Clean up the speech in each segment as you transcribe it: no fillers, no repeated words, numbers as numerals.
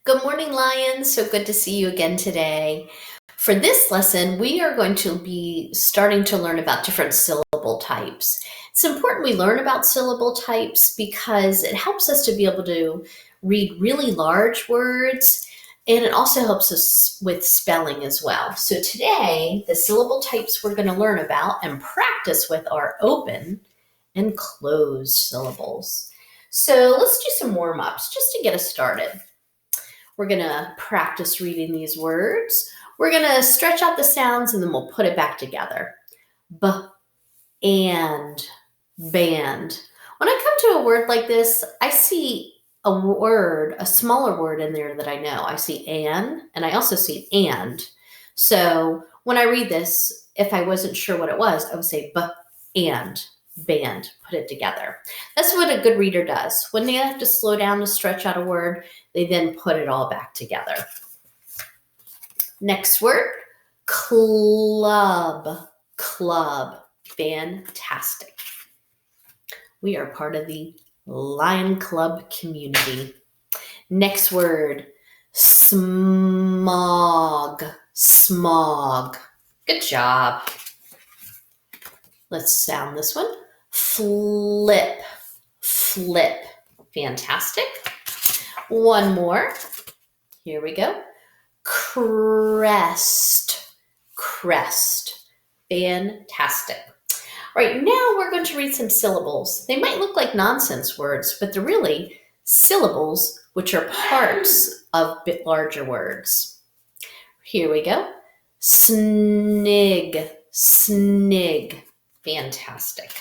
Good morning, Lions. So good to see you again today. For this lesson, we are going to be starting to learn about different syllable types. It's important we learn about syllable types because it helps us to be able to read really large words, and it also helps us with spelling as well. So today, the syllable types we're going to learn about and practice with are open and closed syllables. So let's do some warm-ups just to get us started. We're going to practice reading these words. We're going to stretch out the sounds and then we'll put it back together. B and band. When I come to a word like this, I see a smaller word in there that I know. I see and I also see and. So when I read this, if I wasn't sure what it was, I would say b and band, put it together. That's what a good reader does. When they have to slow down to stretch out a word, they then put it all back together. Next word, club. Club. Fantastic. We are part of the Lion Club community. Next word, smog. Smog. Good job. Let's sound this one. Flip. Flip. Fantastic. One more. Here we go. Crest. Crest. Fantastic. All right, now we're going to read some syllables. They might look like nonsense words, but they're really syllables, which are parts of bit larger words. Here we go. Snig. Snig. Fantastic.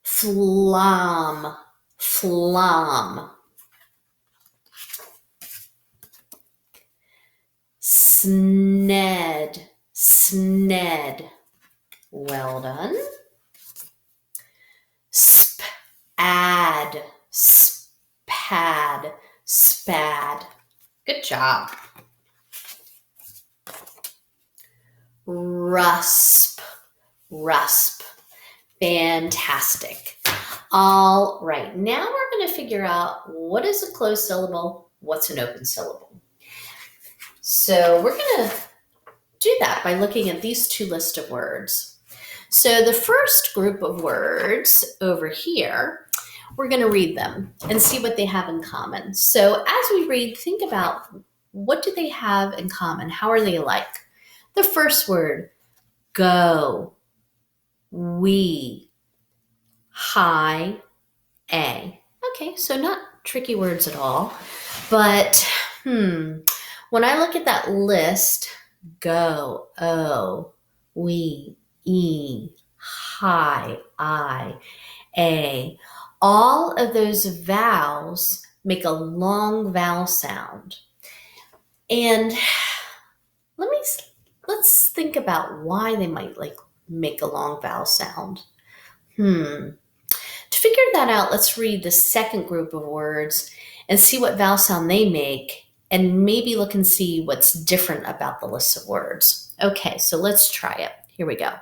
Flam. Flam. Sned. Sned. Well done. Spad. Spad. Spad. Good job. Rusp. Rusp. Fantastic. All right, now we're going to figure out what is a closed syllable, what's an open syllable. So we're going to do that by looking at these two lists of words. So the first group of words over here, we're going to read them and see what they have in common. So as we read, think about what do they have in common? How are they alike? The first word, go, we, high, a. Okay, so not tricky words at all. But when I look at that list, go, o, we, e, high, I, a, all of those vowels make a long vowel sound. And let's think about why they might make a long vowel sound. To figure that out, let's read the second group of words and see what vowel sound they make, and maybe look and see what's different about the list of words. Okay, so let's try it. Here we go.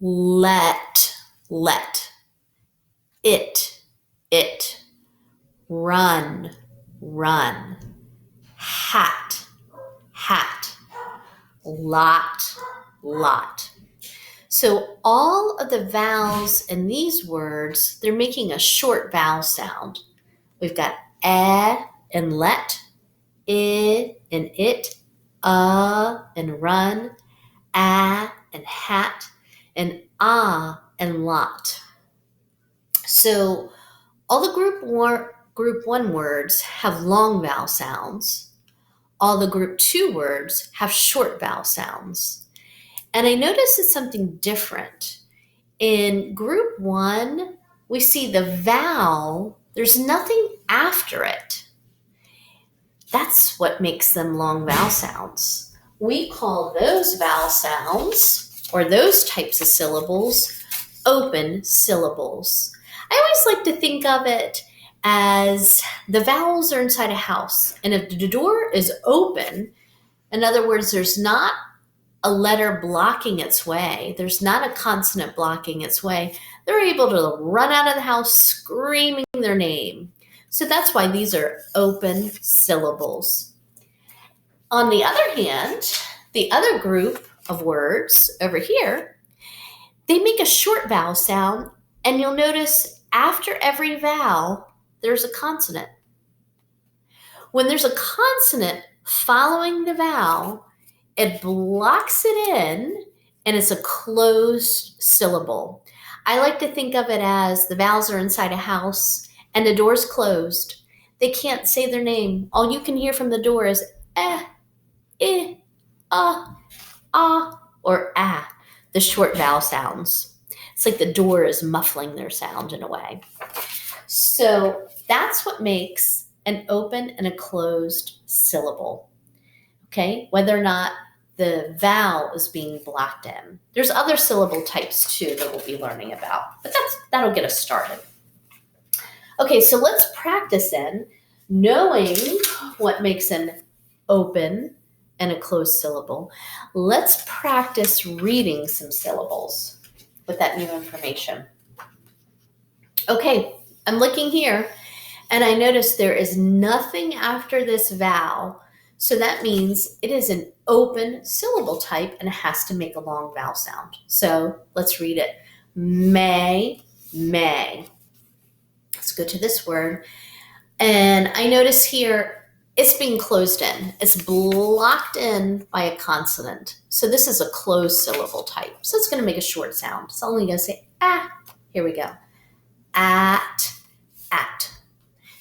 Let, let. It, it. Run, run. Hat, hat. Lot, lot. So all of the vowels in these words, they're making a short vowel sound. We've got and let, I and it, and run, and hat, and and lot. So all the group one words have long vowel sounds. All the group two words have short vowel sounds. And I noticed it's something different. In group one, we see the vowel, there's nothing after it. That's what makes them long vowel sounds. We call those vowel sounds, or those types of syllables, open syllables. I always like to think of it as the vowels are inside a house, and if the door is open, in other words, there's not a letter blocking its way, there's not a consonant blocking its way, they're able to run out of the house screaming their name. So that's why these are open syllables. On the other hand, the other group of words over here, they make a short vowel sound, and you'll notice after every vowel, there's a consonant. When there's a consonant following the vowel, it blocks it in, and it's a closed syllable. I like to think of it as the vowels are inside a house and the door's closed. They can't say their name. All you can hear from the door is eh, or ah, the short vowel sounds. It's like the door is muffling their sound in a way. So that's what makes an open and a closed syllable. Okay, whether or not the vowel is being blocked in. There's other syllable types too that we'll be learning about, but that'll get us started. Okay, so let's practice in knowing what makes an open and a closed syllable. Let's practice reading some syllables with that new information. Okay, I'm looking here and I notice there is nothing after this vowel. So that means it is an open syllable type and it has to make a long vowel sound. So let's read it. May. Let's go to this word. And I notice here it's being closed in. It's blocked in by a consonant. So this is a closed syllable type. So it's going to make a short sound. It's only going to say ah. Here we go. At.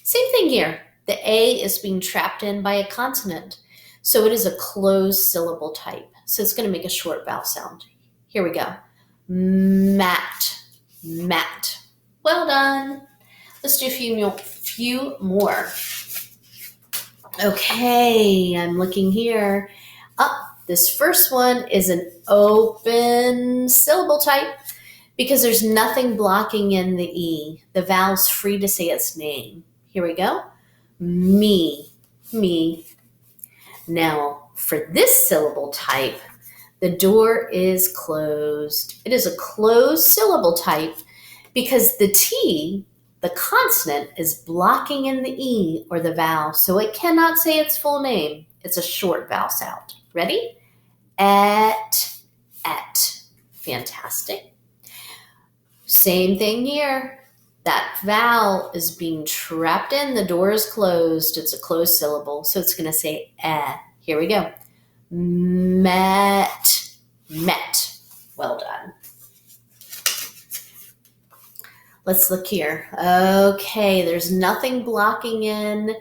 Same thing here. The A is being trapped in by a consonant. So it is a closed syllable type. So it's going to make a short vowel sound. Here we go. Mat. Well done. Let's do a few more. Okay, I'm looking here. This first one is an open syllable type because there's nothing blocking in the E. The vowel's free to say its name. Here we go. Me. Now, for this syllable type, the door is closed. It is a closed syllable type because the T, the consonant, is blocking in the E or the vowel, so it cannot say its full name. It's a short vowel sound. Ready? Et. Fantastic. Same thing here. That vowel is being trapped in. The door is closed. It's a closed syllable, so it's going to say eh. Here we go. Met. Well done. Let's look here. Okay, there's nothing blocking in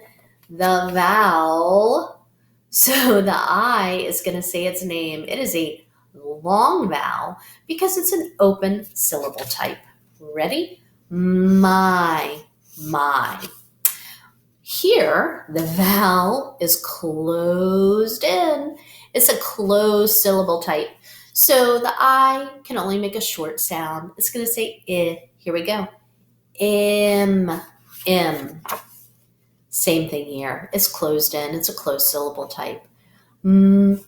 the vowel, so the I is going to say its name. It is a long vowel because it's an open syllable type. Ready? My. Here, the vowel is closed in. It's a closed syllable type. So the I can only make a short sound. It's going to say I. Here we go. M. Same thing here. It's closed in. It's a closed syllable type. Mim.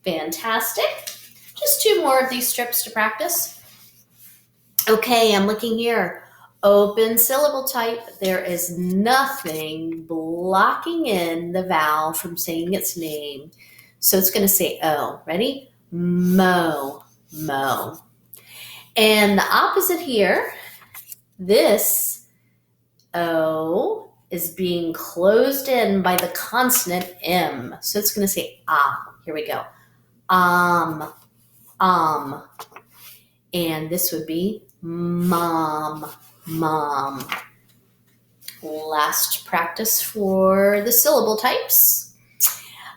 Fantastic. Just two more of these strips to practice. Okay, I'm looking here. Open syllable type. There is nothing blocking in the vowel from saying its name. So it's going to say O. Ready? Mo. And the opposite here, this O is being closed in by the consonant M. So it's going to say ah. Here we go. And this would be mom. Last practice for the syllable types.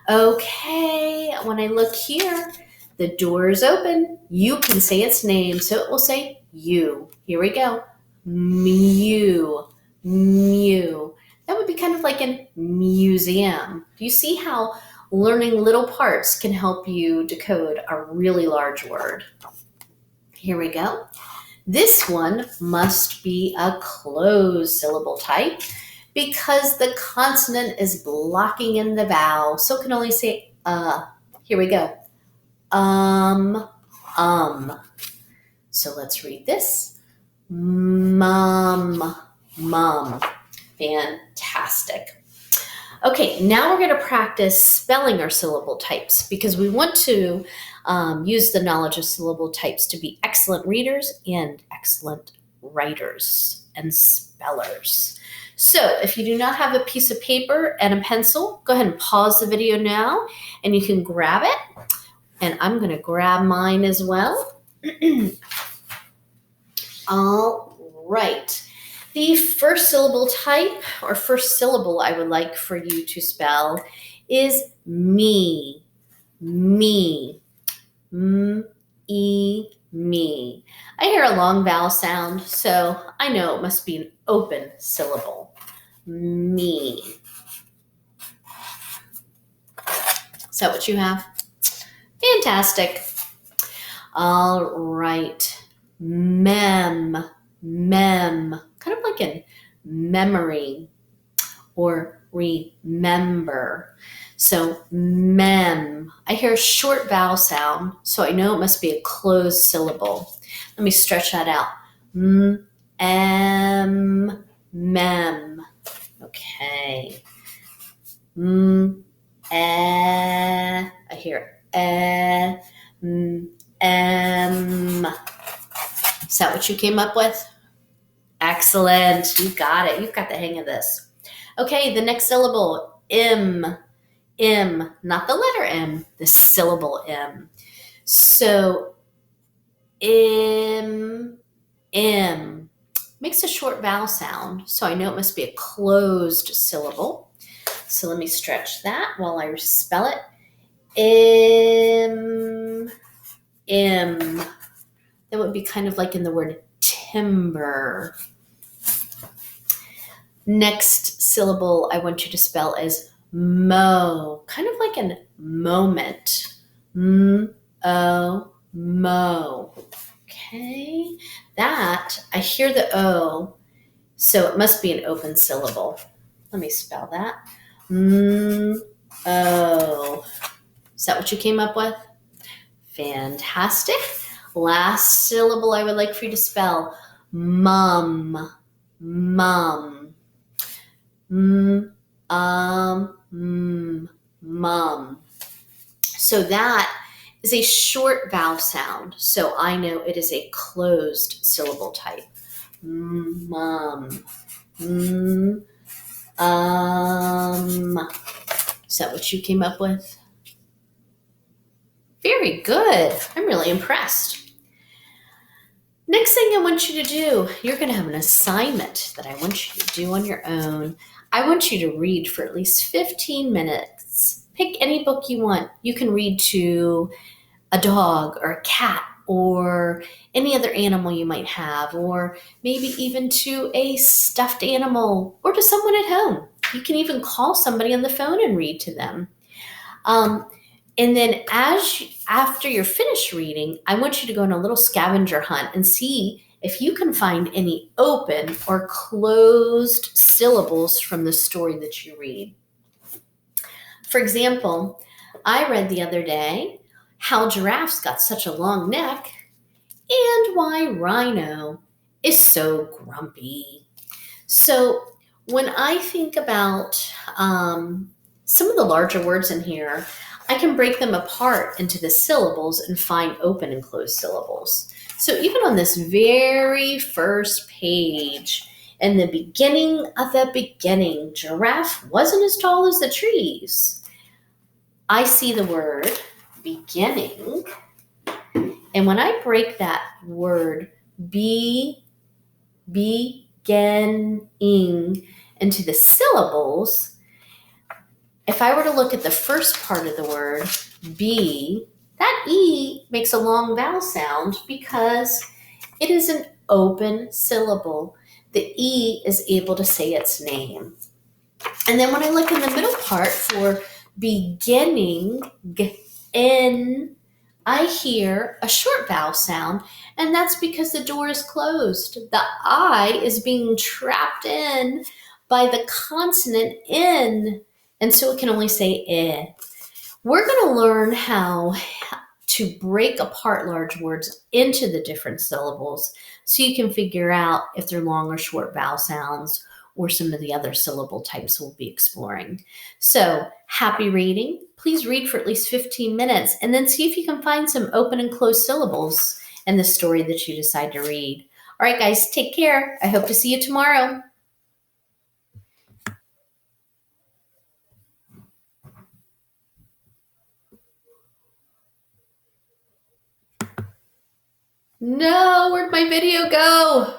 Okay, when I look here, the door is open. You can say its name, so it will say you. Here we go. Mew. That would be kind of like a museum. Do you see how learning little parts can help you decode a really large word? Here we go. This one must be a closed syllable type because the consonant is blocking in the vowel, so it can only say Here we go. So let's read this. mum, mum. Fantastic. Okay, now we're going to practice spelling our syllable types because we want to use the knowledge of syllable types to be excellent readers and excellent writers and spellers. So if you do not have a piece of paper and a pencil, go ahead and pause the video now and you can grab it. And I'm going to grab mine as well. All right. The first syllable type or first syllable I would like for you to spell is me, me, me. I hear a long vowel sound, so I know it must be an open syllable. Me. Is that what you have? Fantastic. All right. Mem, mem, kind of like in memory or remember. So mem, I hear a short vowel sound, so I know it must be a closed syllable. Let me stretch that out. Mem. Okay. I hear Is that what you came up with? Excellent. You got it. You've got the hang of this. Okay, the next syllable, M, not the letter M, the syllable M. So, M, makes a short vowel sound, so I know it must be a closed syllable. So let me stretch that while I spell it. That would be kind of like in the word timber. Next syllable I want you to spell is mo, kind of like a moment. Mo. Okay, that, I hear the O, so it must be an open syllable. Let me spell that. O. Is that what you came up with? Fantastic. Last syllable I would like for you to spell, mum, mum. Mum. So that is a short vowel sound, so I know it is a closed syllable type. Mum. Is that what you came up with? Very good. I'm really impressed. Next thing I want you to do, you're going to have an assignment that I want you to do on your own. I want you to read for at least 15 minutes. Pick any book you want. You can read to a dog or a cat or any other animal you might have, or maybe even to a stuffed animal or to someone at home. You can even call somebody on the phone and read to them. And then after you're finished reading, I want you to go on a little scavenger hunt and see if you can find any open or closed syllables from the story that you read. For example, I read the other day how giraffes got such a long neck and why rhino is so grumpy. So when I think about some of the larger words in here, I can break them apart into the syllables and find open and closed syllables. So even on this very first page, in the beginning of the beginning, giraffe wasn't as tall as the trees. I see the word beginning, and when I break that word beginning into the syllables, if I were to look at the first part of the word, be, that E makes a long vowel sound because it is an open syllable. The E is able to say its name. And then when I look in the middle part for beginning, N, I hear a short vowel sound, and that's because the door is closed. The I is being trapped in by the consonant N, and so it can only say eh. We're going to learn how to break apart large words into the different syllables so you can figure out if they're long or short vowel sounds or some of the other syllable types we'll be exploring. So happy reading. Please read for at least 15 minutes and then see if you can find some open and closed syllables in the story that you decide to read. All right, guys, take care. I hope to see you tomorrow. No, where'd my video go?